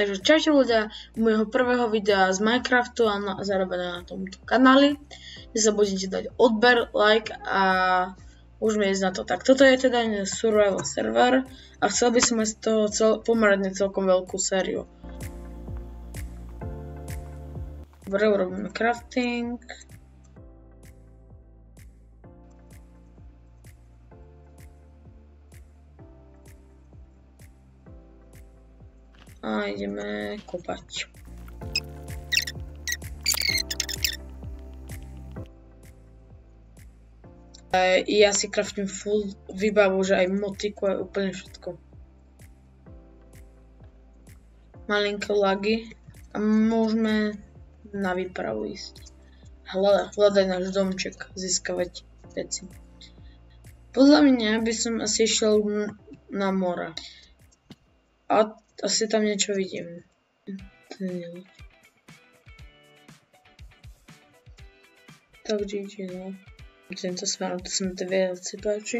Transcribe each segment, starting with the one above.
Takže čaute ľudia, môjho prvého videa z Minecraftu a zároveň na tomto kanáli. Nezabudnite dať odber, like a môžeme ísť na to. Tak toto je teda survival server a chcel by som mať z toho pomerne celkom veľkú sériu. Dobre, urobíme crafting. A ideme kopať. Ja si craftím full výbavu, že aj motiku, aj úplne všetko. Malinké lagy a môžeme na výpravu ísť. Hľadať náš domček, získavať veci. Podľa mňa by som asi išiel na more. A asi tam niečo vidím. Tak GG, no. Tento smerom, to sa mi to viac páči.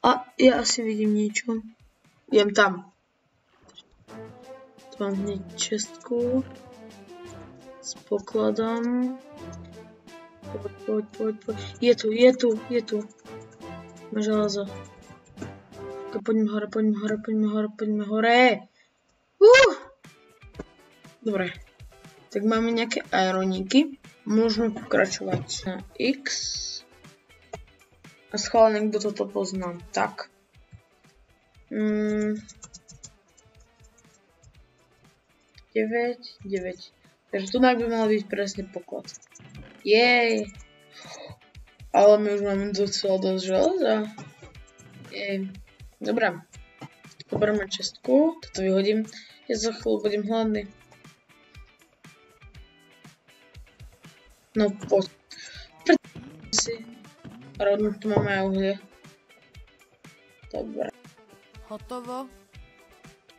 A ja asi vidím niečo. Idem tam. Tu mám hneď čestku. S pokladom. Poď. Je tu. Má železo. Poďme hore. Dobre. Tak máme nejaké ironíky. Môžeme pokračovať na X. A schválne, kto toto poznám. Tak. 9. Takže tu by mal byť presne poklad. Jej. Ale my už máme docela dosť železa. Jej. Dobre. Zoberieme čestku. Toto vyhodím. Ja za chvíľu budem hladný. No poď. Si. Rovno tu máme aj uhlie. Dobre. Hotovo.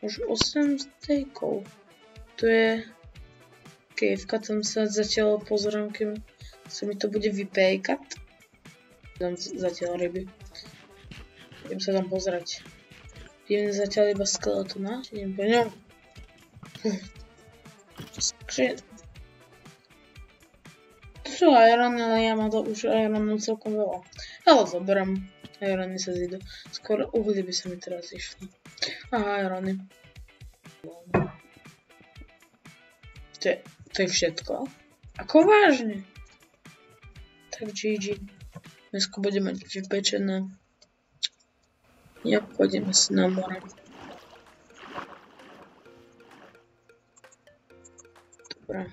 Už 8 stejkov. Tu je kejvka, tam sa zatiaľ pozerám, kým sa mi to bude vypejkať. Dám zatiaľ ryby. Idem sa tam pozerať. Idem zatiaľ iba skeletona. Idem po ňom. To sú irony, ale ja mám to už ironu celkom veľa. Ale zoberám. Irony sa zídu. Skôr uhlie by sa mi teraz išli. Aha, irony. To je všetko. Ako vážne? Tak GG. Dneska budeme mať vypečené. Ja pôjdeme si na more. Dobre.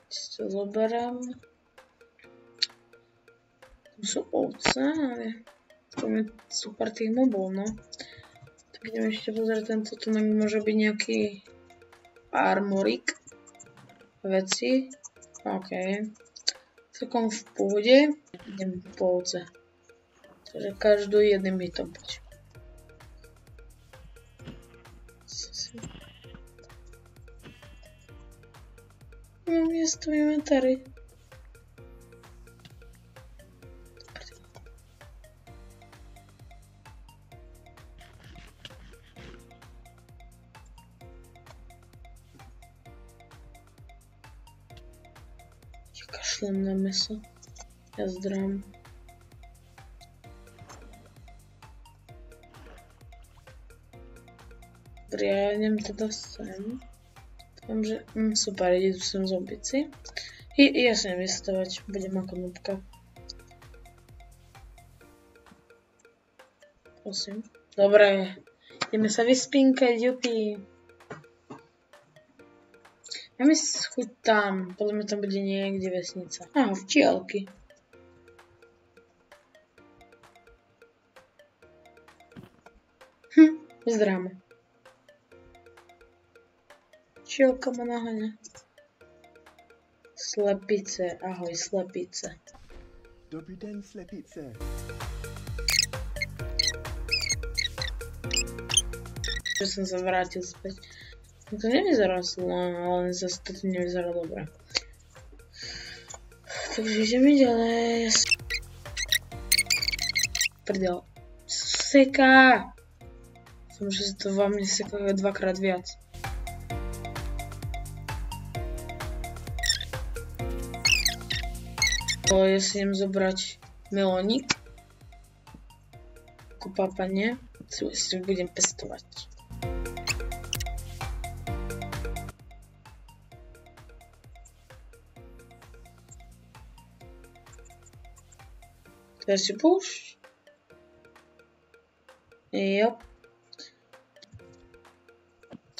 Si to zoberiem. Tam sú ovce, ale tam je super tých mobov, no. Tak idem ešte pozrieť, tento tu môže byť nejaký armorik. Veci. OK. Celkom v pohode. Idem po ovce. Takže každú jedným bytom poď. Mám miesto v inventári. Ja kašlem na meso. Ja zdrám. Dobre, ja idem teda sem. Dúfam, že super, idú sem zombici. Ja sa neviem vystavať, budem ako nubka. Prosím. Dobre, ideme sa vyspinkať, jupi. Ja mi chuť tam, podľa mňa tam bude niekde vesnica. Aha, včielky. Vyzráme. Včielka ma naháňa. Slepice, ahoj slepice. Dobrý den, slepice. Že som sa vrátil späť. No to nevyzerá silno, ale zase to nevyzerá dobre. Takže ideme ďalej. Prdel. Seka! Som, že to vám nesekuje dvakrát viac. Ja si idem zobrať melónik. Ako pápanie. Si budem pestovať. Teraz si púšť. Jo.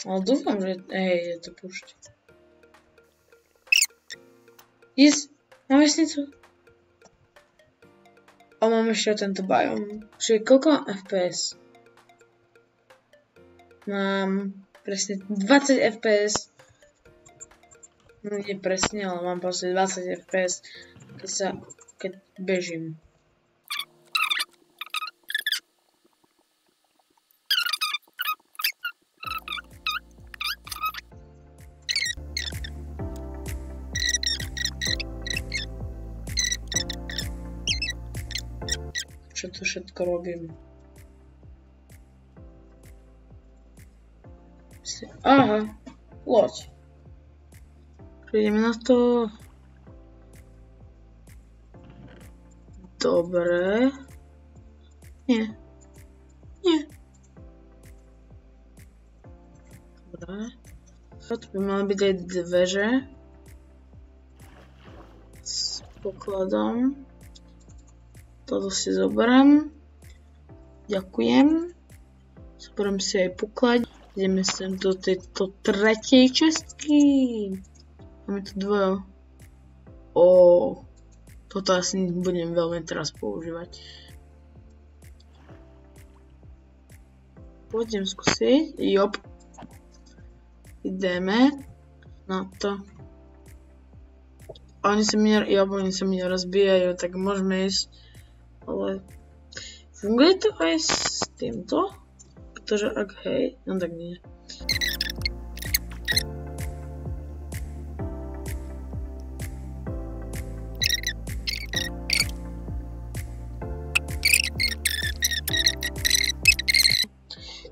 Ale dúfam, že... je to púšť. Yes, na vesnicu. A mám ešte tento biom. Čiže koľko mám FPS? Mám presne 20 FPS. No nie presne, ale mám proste 20 FPS, keď bežím. Čo tu všetko robím? Aha, loď. Ideme na to. Dobre. Nie. Dobre. Tu by mali byť aj dveže. S pokladom. Toto si zoberiem. Ďakujem. Zoberiem si aj poklad. Ideme sem do tejto tretej čestky. Máme tu dve. Toto asi budem veľmi teraz používať. Pôjdem skúsiť. Jop. Ideme na to. A oni sa mi nerozbijajú, tak môžeme ísť. Ale funguje to aj s týmto? Pretože ak hej, no tak nie.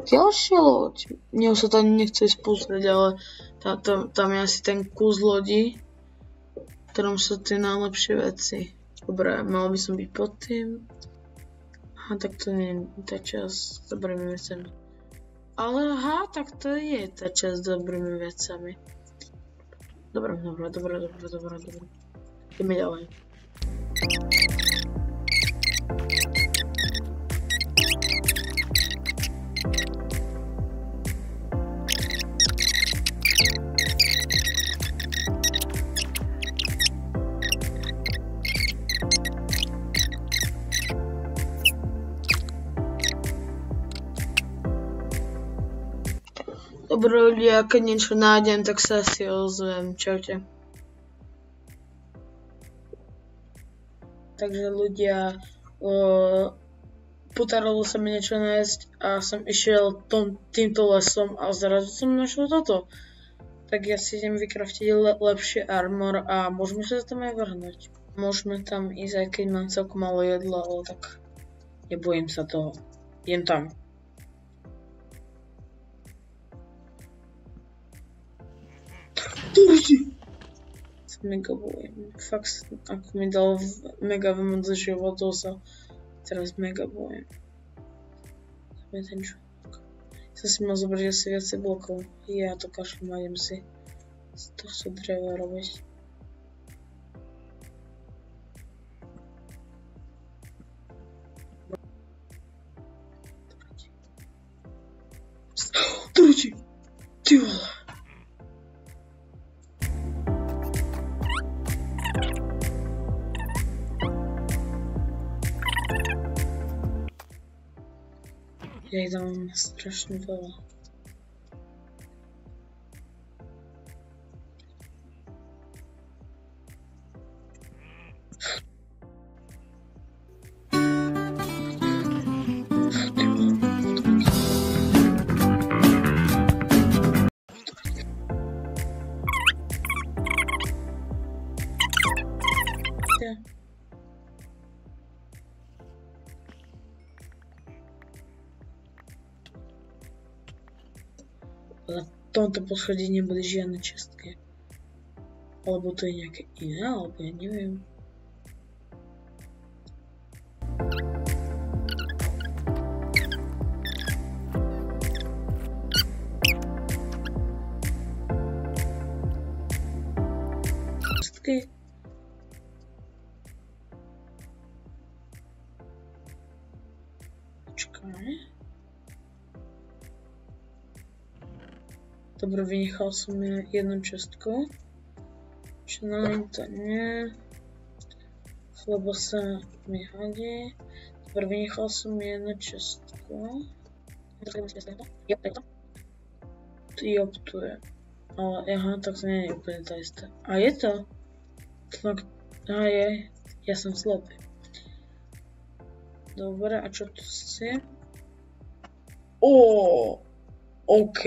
Ďalšia loď. Mne sa tam nechce ísť pozrieť, ale tam je asi ten kus lodi, v ktorom sú tie najlepšie veci. Dobre, mal by som byť pod tým. Aha, tak to nie je tá časť s dobrými vecami. Ale aha, tak to je tá časť s dobrými vecami. Dobre. Ideme ďalej. Dobre ľudia, keď niečo nájdem, tak sa asi ozvem. Čaute. Takže ľudia, podarilo sa mi niečo nájsť a som išiel týmto lesom a zrazu som našiel toto. Tak ja si idem vykraftiť lepšie armor a môžeme sa tam aj vrhnúť. Môžeme tam ísť, aj keď mám celkom malo jedla, ale tak nebojím sa toho. Idem tam. Sa mega bojím. Fakt, ako mi dal mega moc životov, sa teraz mega bojím. To je ten čovek. Som si mal zobrať asi viacej blokov. Ja to kašlem a idem si z tohto dreva robiť. Dobre. Ty vole. Ja ich dám strašne veľa. Ale v tomto poschodí neboli žiadne čestky. Alebo to je nejaké iné, alebo ja neviem. Čestky. Počkaj. Dobre, vynechal som jednu čestku. Čo to nie. Lebo sa mi hodí. Dobre, vynechal som jednu čestku. Jop, tu je. Ale aha, tak to nie je úplne to isté. A je to? A je. Ja som slepý. Dobre, a čo tu si? OK.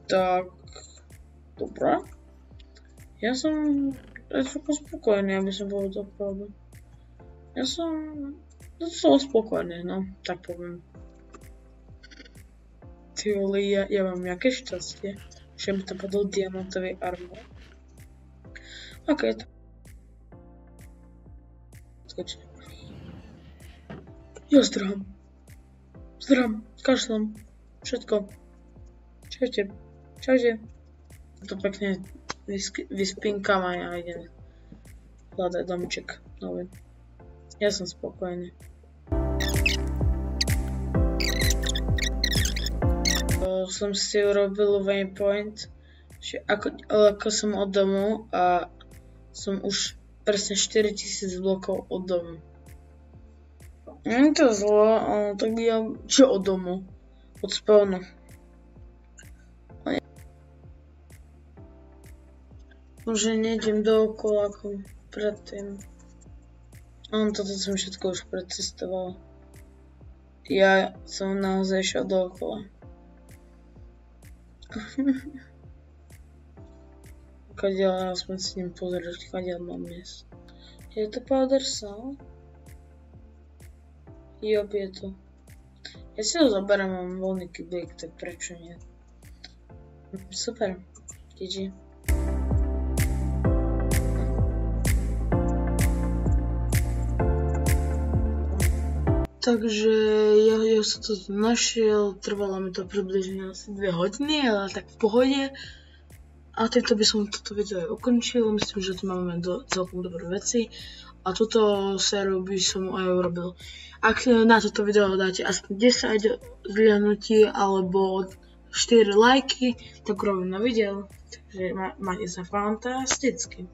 Tak, dobré. Ja som celkom spokojný, aby som povedal pravdu. Ja som docela spokojný, no, tak poviem. Ty vole, ja mám nejaké šťastie, že mi to padol diamantový armor. OK, tak. Skočím. Ja zdrhám, kašlom, všetko. Čaute. To pekne vyspinkám a ja idem hľadať domček nový. Ja som spokojný. Som si urobil waypoint, že ako som od domu a som už presne 4000 blokov od domu. Nie je to zlo, ale tak ja čo od domu? Od spawnu. Už nejdem dookola ako predtým. Toto som všetko už precestoval. Ja som naozaj išiel dookola. Kadiaľ, aspoň si idem pozrieť, kadiaľ mám ísť. Je to Powder Salt? Jop, je to. Ja si ho zoberiem, mám voľný kyblík, tak prečo nie? Super, GG. Takže ja som to našiel, trvalo mi to približne asi 2 hodiny, ale tak v pohode. A týmto by som toto video ukončil, myslím, že tu máme celkom dobré veci. A túto sériu by som aj urobil. Ak na toto video dáte aspoň 10 zhliadnutí alebo 4 lajky, tak robím na video. Takže máte sa fantasticky.